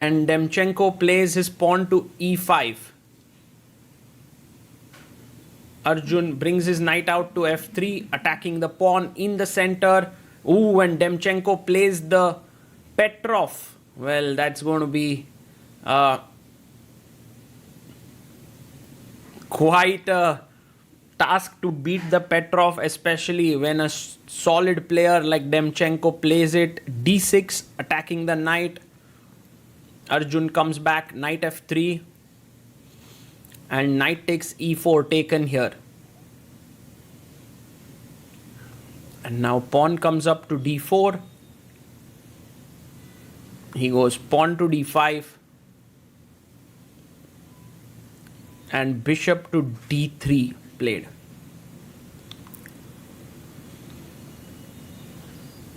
And Demchenko plays his pawn to e5. Arjun brings his knight out to f3, attacking the pawn in the center. Ooh, and Demchenko plays the Petrov. Well, that's going to be quite a task to beat the Petrov, especially when a solid player like Demchenko plays it. d6, attacking the knight. Arjun comes back, knight f3. And knight takes e4, taken here. And now pawn comes up to d4. He goes pawn to d5. And bishop to d3 played.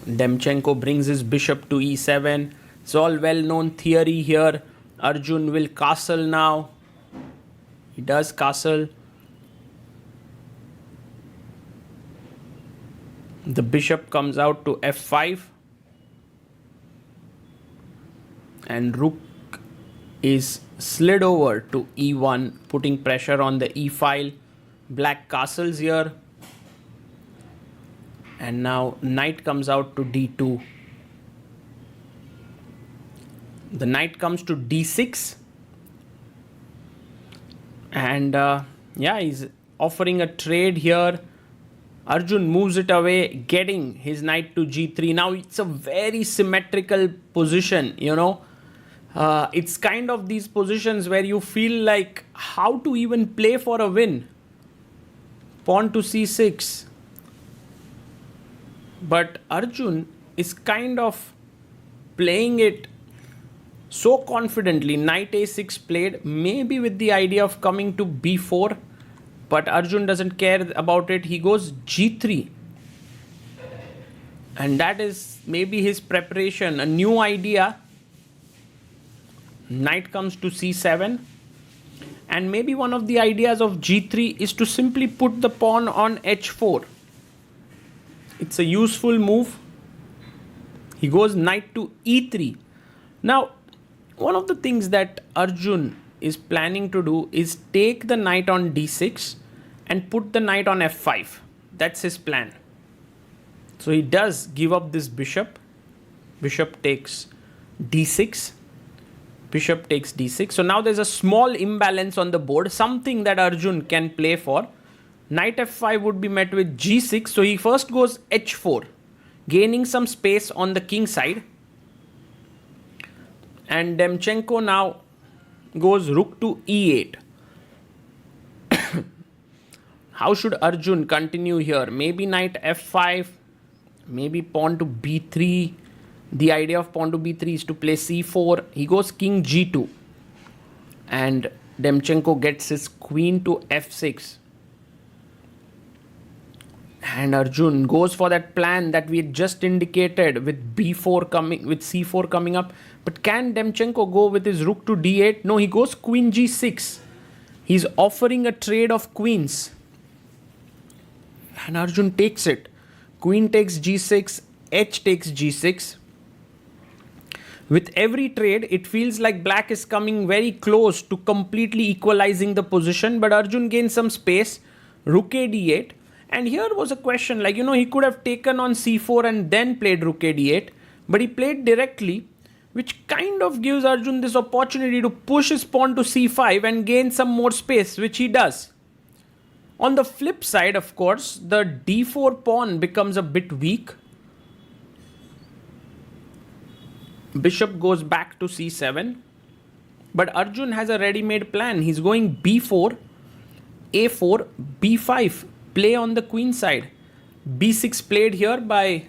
Demchenko brings his bishop to e7. It's all well-known theory here. Arjun will castle now. He does castle. The bishop comes out to f5. And rook is slid over to e1, putting pressure on the e file. Black castles here. And now knight comes out to d2. The knight comes to d6. And yeah, he's offering a trade here. Arjun moves it away, getting his knight to g3. Now it's a very symmetrical position, you know. It's kind of these positions where you feel like how to even play for a win. Pawn to c6. But Arjun is kind of playing it so confidently. Knight a6 played, maybe with the idea of coming to b4. But Arjun doesn't care about it. He goes g3. And that is maybe his preparation, a new idea. Knight comes to c7. And maybe one of the ideas of g3 is to simply put the pawn on h4. It's a useful move. He goes knight to e3. Now, one of the things that Arjun is planning to do is take the knight on d6 and put the knight on f5. That's his plan. So he does give up this bishop. Bishop takes d6. Bishop takes d6. So now there's a small imbalance on the board, something that Arjun can play for. Knight f5 would be met with g6. So he first goes h4, gaining some space on the king side. And Demchenko now goes rook to e8. How should Arjun continue here? Maybe knight f5, maybe pawn to b3. The idea of pawn to b3 is to play c4. He goes king g2. And Demchenko gets his queen to f6. And Arjun goes for that plan that we had just indicated with b4 coming, with c4 coming up. But can Demchenko go with his rook to d8? No, he goes queen g6. He's offering a trade of queens. And Arjun takes it. Queen takes g6, h takes g6. With every trade, it feels like black is coming very close to completely equalizing the position. But Arjun gains some space. Rook a d8. And here was a question, like, you know, he could have taken on c4 and then played rook a d8. But he played directly, which kind of gives Arjun this opportunity to push his pawn to c5 and gain some more space, which he does. On the flip side, of course, the d4 pawn becomes a bit weak. Bishop goes back to c7. But Arjun has a ready-made plan. He's going b4, a4, b5. Play on the queen side. b6 played here by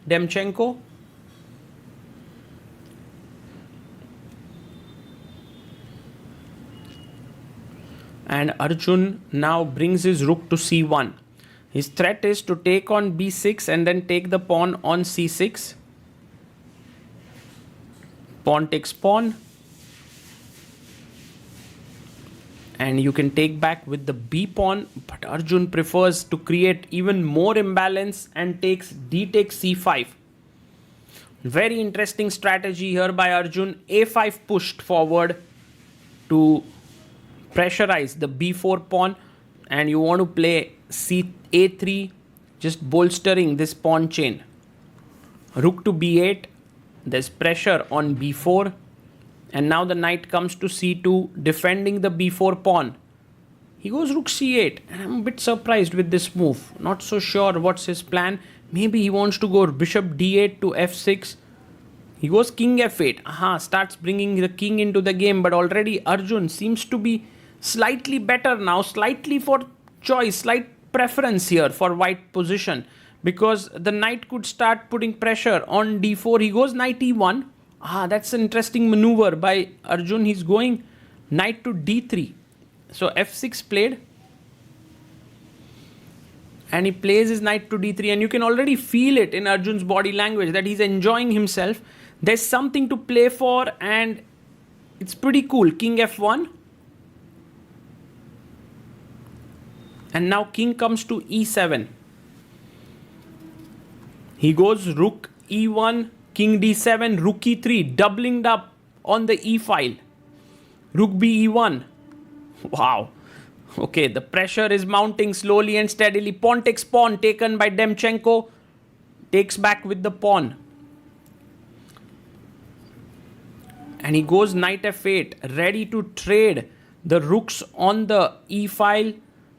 Demchenko. And Arjun now brings his rook to c1. His threat is to take on b6 and then take the pawn on c6. Pawn takes pawn. And you can take back with the b pawn. But Arjun prefers to create even more imbalance and takes d takes c5. Very interesting strategy here by Arjun. A5 pushed forward to pressurize the b4 pawn, and you want to play a3, just bolstering this pawn chain. Rook to b8, there's pressure on b4, and now the knight comes to c2, defending the b4 pawn. He goes rook c8, and I'm a bit surprised with this move. Not so sure what's his plan. Maybe he wants to go bishop d8 to f6. He goes king f8. Starts bringing the king into the game, but already Arjun seems to be slightly better now, slightly for choice, slight preference here for white position, because the knight could start putting pressure on d4. He goes knight e1. That's an interesting maneuver by Arjun. He's going knight to d3. So f6 played, and he plays his knight to d3, and you can already feel it in Arjun's body language that he's enjoying himself. There's something to play for, and it's pretty cool. King f1, and now king comes to e7. He goes rook e1, king d7, rook e3, doubling up on the e file. Rook b e1. Wow. Okay, the pressure is mounting slowly and steadily. Pawn takes pawn, taken by Demchento. Takes back with the pawn. And he goes knight f8, ready to trade the rooks on the e file.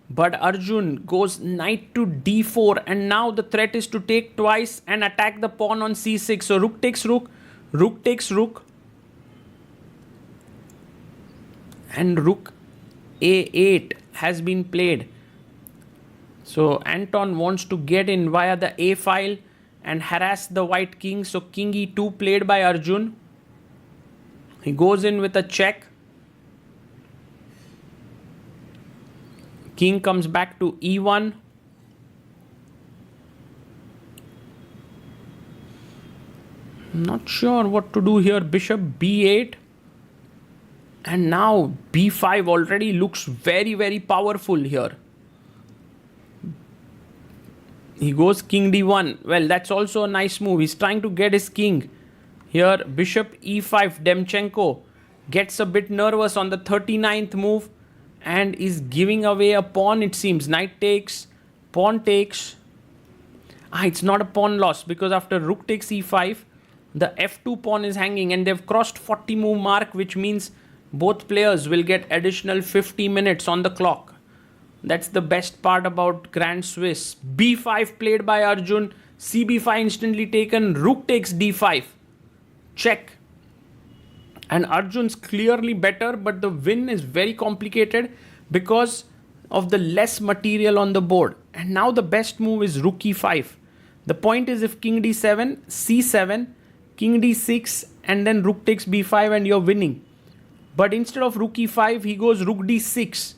But Arjun goes knight to d4, and now the threat is to take twice and attack the pawn on c6. So rook takes rook, rook takes rook, and rook a8 has been played. So Anton wants to get in via the a file and harass the white king. So king e2 played by Arjun. He goes in with a check. King comes back to e1. Not sure what to do here. Bishop b8. And now b5 already looks very, very powerful here. He goes king d1. Well, that's also a nice move. He's trying to get his king. Here, bishop e5. Demchento gets a bit nervous on the 39th move and is giving away a pawn, it seems. Knight takes, pawn takes. It's not a pawn loss, because after rook takes e5, the f2 pawn is hanging, and they've crossed 40 move mark, which means both players will get additional 50 minutes on the clock. That's the best part about Grand Swiss. b5 played by Arjun. cb5 instantly taken. Rook takes d5. Check. And Arjun's clearly better, but the win is very complicated because of the less material on the board. And now the best move is rook e5. The point is, if king d7, c7, king d6, and then rook takes b5, and you're winning. But instead of rook e5, he goes rook d6,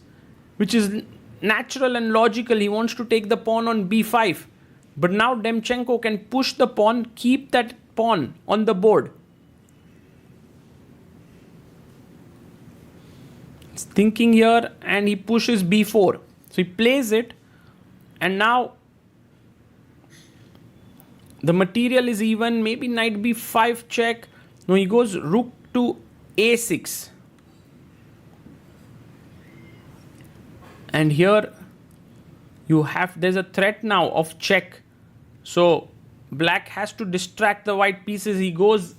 which is natural and logical. He wants to take the pawn on b5. But now Demchento can push the pawn, keep that pawn on the board. He's thinking here, and he pushes b4. So he plays it, and now the material is even. Maybe knight b5 check. No, he goes rook to a6. And here there's a threat now of check. So black has to distract the white pieces. He goes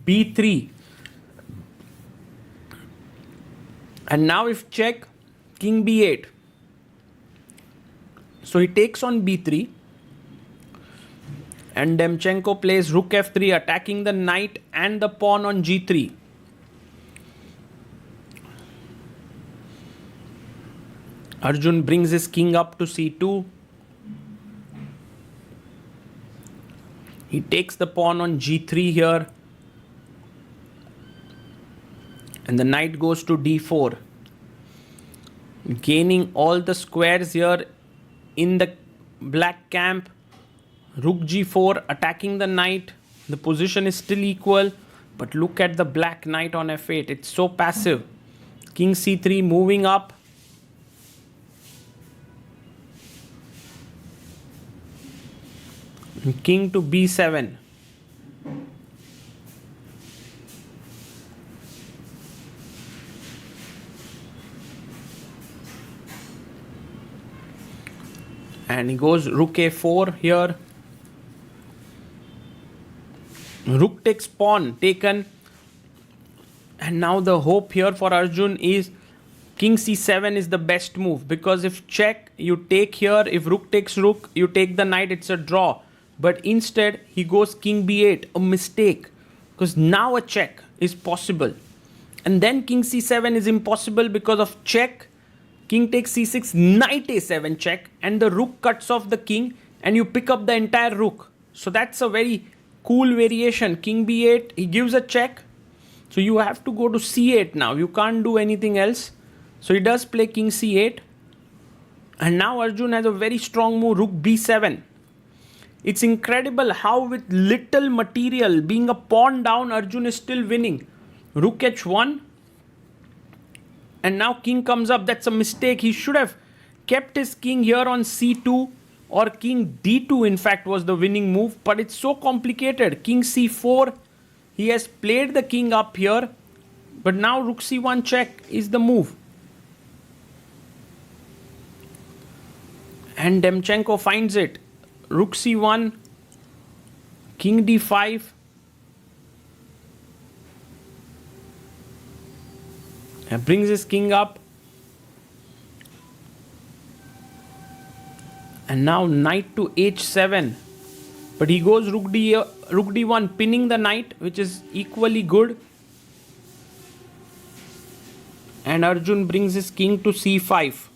b3. And now if check, king b8. So he takes on b3. And Demchento plays rook f3, attacking the knight and the pawn on g3. Arjun brings his king up to c2. He takes the pawn on g3 here. And the knight goes to d4. Gaining all the squares here in the black camp. Rook g4 attacking the knight. The position is still equal. But look at the black knight on f8. It's so passive. King c3 moving up. King to b7. And he goes rook a4 here. Rook takes pawn, taken. And now the hope here for Arjun is king c7 is the best move, because if check, you take here. If rook takes rook, you take the knight, it's a draw. But instead, he goes king b8, a mistake, because now a check is possible. And then king c7 is impossible because of check. King takes c6, knight a7 check, and the rook cuts off the king, and you pick up the entire rook. So that's a very cool variation. King b8, he gives a check. So you have to go to c8 now. You can't do anything else. So he does play king c8. And now Arjun has a very strong move, rook b7. It's incredible how with little material, being a pawn down, Arjun is still winning. Rook h1. And now king comes up. That's a mistake. He should have kept his king here on c2, or king d2 in fact was the winning move. But it's so complicated. King c4. He has played the king up here. But now rook c1 check is the move. And Demchento finds it. Rook c1. King d5. And brings his king up. And now knight to h7. But he goes rook d1, pinning the knight, which is equally good. And Arjun brings his king to c5.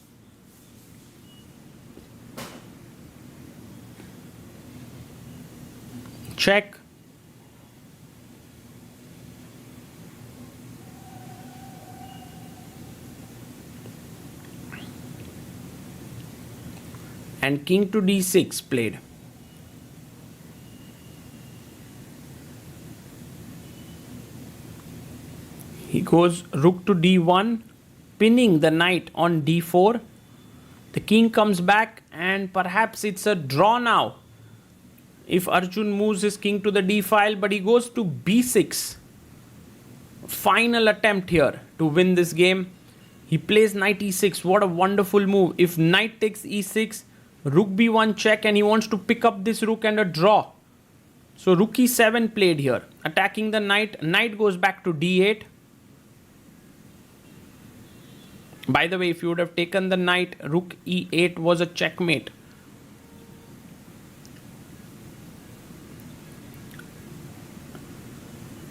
Check. And king to d6 played. He goes rook to d1, pinning the knight on d4. The king comes back, and perhaps it's a draw now if Arjun moves his king to the d file, but he goes to b6. Final attempt here to win this game. He plays knight e6. What a wonderful move. If knight takes e6, rook b1 check, and he wants to pick up this rook and a draw. So rook e7 played here, attacking the knight. Knight goes back to d8. By the way, if you would have taken the knight, rook e8 was a checkmate.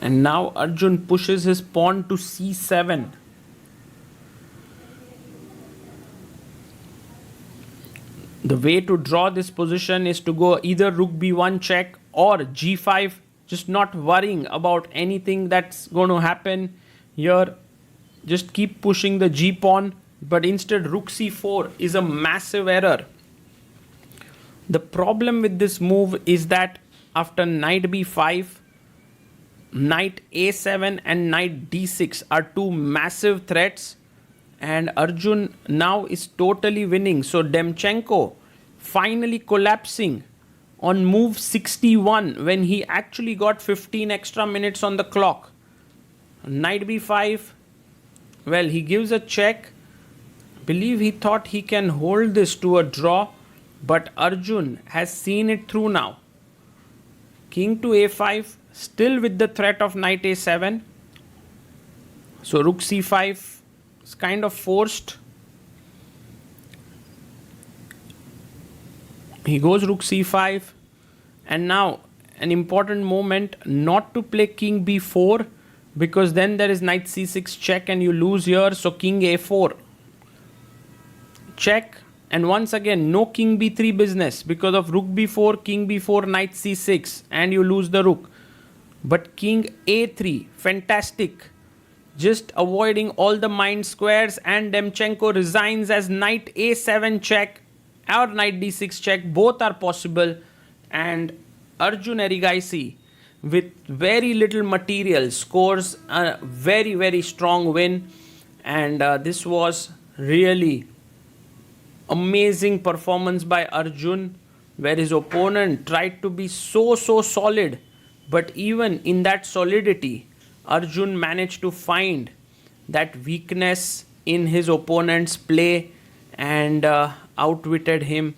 And now Arjun pushes his pawn to c7. The way to draw this position is to go either rook b1 check or g5, just not worrying about anything that's going to happen here. Just keep pushing the g pawn, but instead rook c4 is a massive error. The problem with this move is that after knight b5, knight a7 and knight d6 are two massive threats, and Arjun now is totally winning. So Demchento finally collapsing on move 61 when he actually got 15 extra minutes on the clock. Knight b5. Well, he gives a check. Believe he thought he can hold this to a draw, but Arjun has seen it through now. King to a5, still with the threat of knight a7. So rook c5 is kind of forced. He goes rook c5, and now an important moment not to play king b4, because then there is knight c6 check and you lose here. So king a4 check, and once again no king b3 business because of rook b4, king b4, knight c6, and you lose the rook. But king a3, fantastic, just avoiding all the mind squares, and Demchento resigns as knight a7 check or knight d6 check. Both are possible, and Arjun Erigaisi with very little material scores a very, very strong win. And this was really amazing performance by Arjun, where his opponent tried to be so solid, but even in that solidity, Arjun managed to find that weakness in his opponent's play and outwitted him.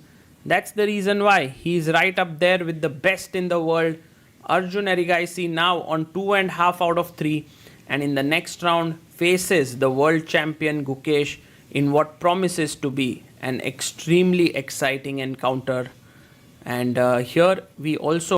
That's the reason why he's right up there with the best in the world. Arjun Erigaisi now on 2.5 out of 3, and in the next round faces the world champion Gukesh in what promises to be an extremely exciting encounter. And here we also